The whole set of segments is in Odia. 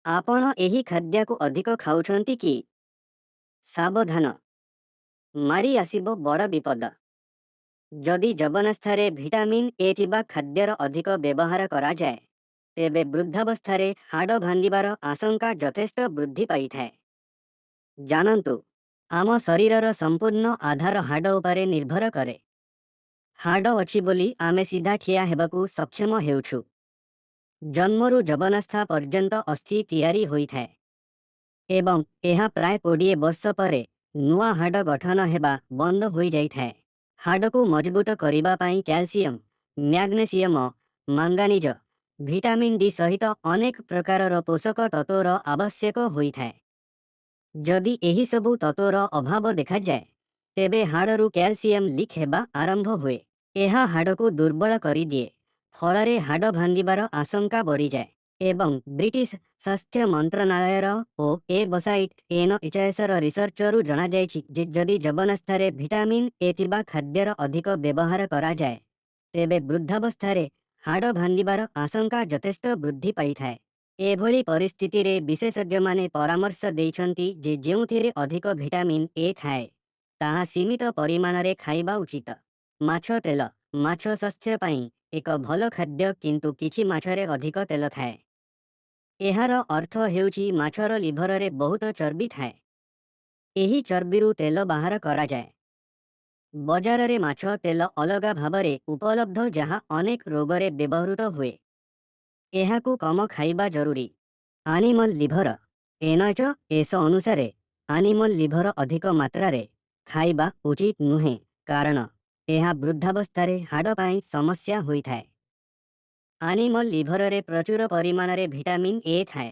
ଆପଣ ଏହି ଖାଦ୍ୟକୁ ଅଧିକ ଖାଉଛନ୍ତି କି? ସାବଧାନ, ମାଡ଼ି ଆସିବ ବଡ଼ ବିପଦ। ଯଦି ଯବନାସ୍ଥାରେ ଭିଟାମିନ୍ ଏ ଥିବା ଖାଦ୍ୟର ଅଧିକ ବ୍ୟବହାର କରାଯାଏ, ତେବେ ବୃଦ୍ଧାବସ୍ଥାରେ ହାଡ଼ ଭାଙ୍ଗିବାର ଆଶଙ୍କା ଯଥେଷ୍ଟ ବୃଦ୍ଧି ପାଇଥାଏ। ଜାଣନ୍ତୁ, ଆମ ଶରୀରର ସମ୍ପୂର୍ଣ୍ଣ ଆଧାର ହାଡ଼ ଉପରେ ନିର୍ଭର କରେ। ହାଡ଼ ଅଛି ବୋଲି ଆମେ ସିଧା ଠିଆ ହେବାକୁ ସକ୍ଷମ ହେଉଛୁ। ଜନ୍ମରୁ ଯବନାସ୍ଥା ପର୍ଯ୍ୟନ୍ତ ଅସ୍ଥି ତିଆରି ହୋଇଥାଏ ଏବଂ ଏହା ପ୍ରାୟ 20 ବର୍ଷ ପରେ ନୂଆ ହାଡ଼ ଗଠନ ହେବା ବନ୍ଦ ହୋଇଯାଇଥାଏ। ହାଡ଼କୁ ମଜବୁତ କରିବା ପାଇଁ calcium, magnesium, manganese, vitamin D ସହିତ ଅନେକ ପ୍ରକାରର ପୋଷକ ତତ୍ତ୍ୱର ଆବଶ୍ୟକ ହୋଇଥାଏ। ଯଦି ଏହିସବୁ ତତ୍ତ୍ୱର ଅଭାବ ଦେଖାଯାଏ, ତେବେ ହାଡ଼ରୁ କ୍ୟାଲସିୟମ୍ ଲିକ୍ ହେବା ଆରମ୍ଭ ହୁଏ। ଏହା ହାଡ଼କୁ ଦୁର୍ବଳ କରିଦିଏ, ଫଳରେ ହାଡ଼ ଭାଙ୍ଗିବାର ଆଶଙ୍କା ବଢ଼ିଯାଏ। ଏବଂ ବ୍ରିଟିଶ ସ୍ୱାସ୍ଥ୍ୟ ମନ୍ତ୍ରଣାଳୟର ଓ ୱେବସାଇଟ୍ NHSର ରିସର୍ଚ୍ଚରୁ ଜଣାଯାଇଛି ଯେ ଯଦି ଯବନାସ୍ଥାରେ ଭିଟାମିନ୍ ଏ ଥିବା ଖାଦ୍ୟର ଅଧିକ ବ୍ୟବହାର କରାଯାଏ, ତେବେ ବୃଦ୍ଧାବସ୍ଥାରେ ହାଡ଼ ଭାଙ୍ଗିବାର ଆଶଙ୍କା ଯଥେଷ୍ଟ ବୃଦ୍ଧି ପାଇଥାଏ। ଏଭଳି ପରିସ୍ଥିତିରେ ବିଶେଷଜ୍ଞମାନେ ପରାମର୍ଶ ଦେଇଛନ୍ତି ଯେ ଯେଉଁଥିରେ ଅଧିକ ଭିଟାମିନ୍ ଏ ଥାଏ, ତାହା ସୀମିତ ପରିମାଣରେ ଖାଇବା ଉଚିତ। ମାଛ ତେଲ, ମାଛ ସ୍ୱାସ୍ଥ୍ୟ ପାଇଁ ଏକ ଭଲ ଖାଦ୍ୟ, କିନ୍ତୁ କିଛି ମାଛରେ ଅଧିକ ତେଲ ଥାଏ। ଏହାର ଅର୍ଥ ହେଉଛି ମାଛର ଲିଭରରେ ବହୁତ ଚର୍ବି ଥାଏ। ଏହି ଚର୍ବିରୁ ତେଲ ବାହାର କରାଯାଏ। ବଜାରରେ ମାଛ ତେଲ ଅଲଗା ଭାବରେ ଉପଲବ୍ଧ, ଯାହା ଅନେକ ରୋଗରେ ବ୍ୟବହୃତ ହୁଏ। ଏହାକୁ କମ ଖାଇବା ଜରୁରୀ। ଆନିମଲ୍ ଲିଭର, NHS ଅନୁସାରେ ଆନିମଲ୍ ଲିଭର ଅଧିକ ମାତ୍ରାରେ ଖାଇବା ଉଚିତ ନୁହେଁ, କାରଣ ଏହା ବୃଦ୍ଧାବସ୍ଥାରେ ହାଡ଼ ପାଇଁ ସମସ୍ୟା ହୋଇଥାଏ। ଆନିମଲ୍ ଲିଭରରେ ପ୍ରଚୁର ପରିମାଣରେ ଭିଟାମିନ୍ ଏ ଥାଏ।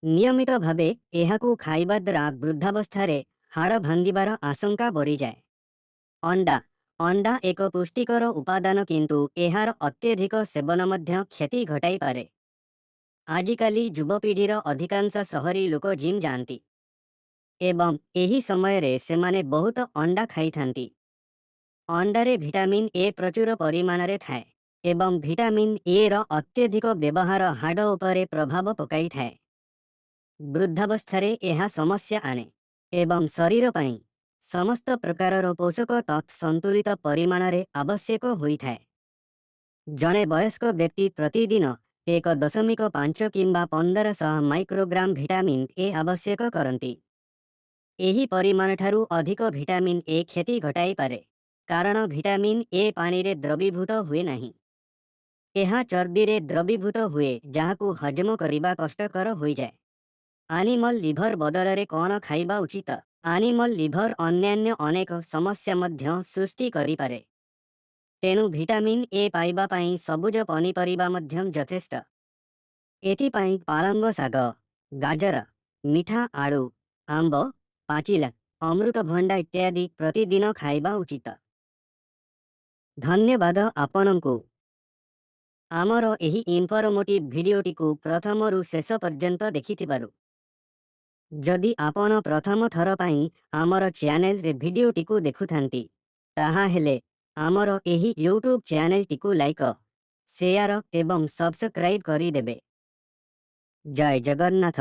ନିୟମିତ ଭାବେ ଏହାକୁ ଖାଇବା ଦ୍ୱାରା ବୃଦ୍ଧାବସ୍ଥାରେ ହାଡ଼ ଭାଙ୍ଗିବାର ଆଶଙ୍କା ବଢ଼ିଯାଏ। ଅଣ୍ଡା, ଅଣ୍ଡା ଏକ ପୁଷ୍ଟିକର ଉପାଦାନ, କିନ୍ତୁ ଏହାର ଅତ୍ୟଧିକ ସେବନ ମଧ୍ୟ କ୍ଷତି ଘଟାଇପାରେ। ଆଜିକାଲି ଯୁବପିଢ଼ିର ଅଧିକାଂଶ ସହରୀ ଲୋକ ଜିମ୍ ଯାଆନ୍ତି ଏବଂ ଏହି ସମୟରେ ସେମାନେ ବହୁତ ଅଣ୍ଡା ଖାଇଥାନ୍ତି। ଅଣ୍ଡାରେ ଭିଟାମିନ୍ ଏ ପ୍ରଚୁର ପରିମାଣରେ ଥାଏ ଏବଂ ଭିଟାମିନ୍ ଏର ଅତ୍ୟଧିକ ବ୍ୟବହାର ହାଡ଼ ଉପରେ ପ୍ରଭାବ ପକାଇଥାଏ। ବୃଦ୍ଧାବସ୍ଥାରେ ଏହା ସମସ୍ୟା ଆଣେ ଏବଂ ଶରୀର ପାଇଁ ସମସ୍ତ ପ୍ରକାରର ପୋଷକ ତତ୍ତ୍ୱ ସନ୍ତୁଳିତ ପରିମାଣରେ ଆବଶ୍ୟକ ହୋଇଥାଏ। ଜଣେ ବୟସ୍କ ବ୍ୟକ୍ତି ପ୍ରତିଦିନ 1.5 କିମ୍ବା 1500 ମାଇକ୍ରୋଗ୍ରାମ ଭିଟାମିନ୍ ଏ ଆବଶ୍ୟକ କରନ୍ତି। ଏହି ପରିମାଣଠାରୁ ଅଧିକ ଭିଟାମିନ୍ ଏ କ୍ଷତି ଘଟାଇପାରେ, କାରଣ ଭିଟାମିନ୍ ଏ ପାଣିରେ ଦ୍ରବୀଭୂତ ହୁଏ ନାହିଁ। ଏହା ଚର୍ବିରେ ଦ୍ରବୀଭୂତ ହୁଏ, ଯାହାକୁ ହଜମ କରିବା କଷ୍ଟକର ହୋଇଯାଏ। ଆନିମଲ୍ ଲିଭର ବଦଳରେ କ'ଣ ଖାଇବା ଉଚିତ? ଆନିମଲ୍ ଲିଭର ଅନ୍ୟାନ୍ୟ ଅନେକ ସମସ୍ୟା ମଧ୍ୟ ସୃଷ୍ଟି କରିପାରେ। ତେଣୁ ଭିଟାମିନ୍ ଏ ପାଇବା ପାଇଁ ସବୁଜ ପନିପରିବା ମଧ୍ୟ ଯଥେଷ୍ଟ। ଏଥିପାଇଁ ପାଳଙ୍ଗ ଶାଗ, ଗାଜର, ମିଠା ଆଳୁ, ଆମ୍ବ, ପାଚିଲା ଅମୃତଭଣ୍ଡା ଇତ୍ୟାଦି ପ୍ରତିଦିନ ଖାଇବା ଉଚିତ। ଧନ୍ୟବାଦ ଆପଣଙ୍କୁ ଆମର ଏହି ଇନଫର୍ମେଟିଭ୍ ଭିଡ଼ିଓଟିକୁ ପ୍ରଥମରୁ ଶେଷ ପର୍ଯ୍ୟନ୍ତ ଦେଖିଥିବାରୁ। ଯଦି ଆପଣ ପ୍ରଥମ ଥର ପାଇଁ ଆମର ଚ୍ୟାନେଲରେ ଭିଡ଼ିଓଟିକୁ ଦେଖୁଥାନ୍ତି, ତାହାହେଲେ ଆମର ଏହି ୟୁଟ୍ୟୁବ୍ ଚ୍ୟାନେଲଟିକୁ ଲାଇକ୍, ସେୟାର ଏବଂ ସବସ୍କ୍ରାଇବ୍ କରିଦେବେ। ଜୟ ଜଗନ୍ନାଥ।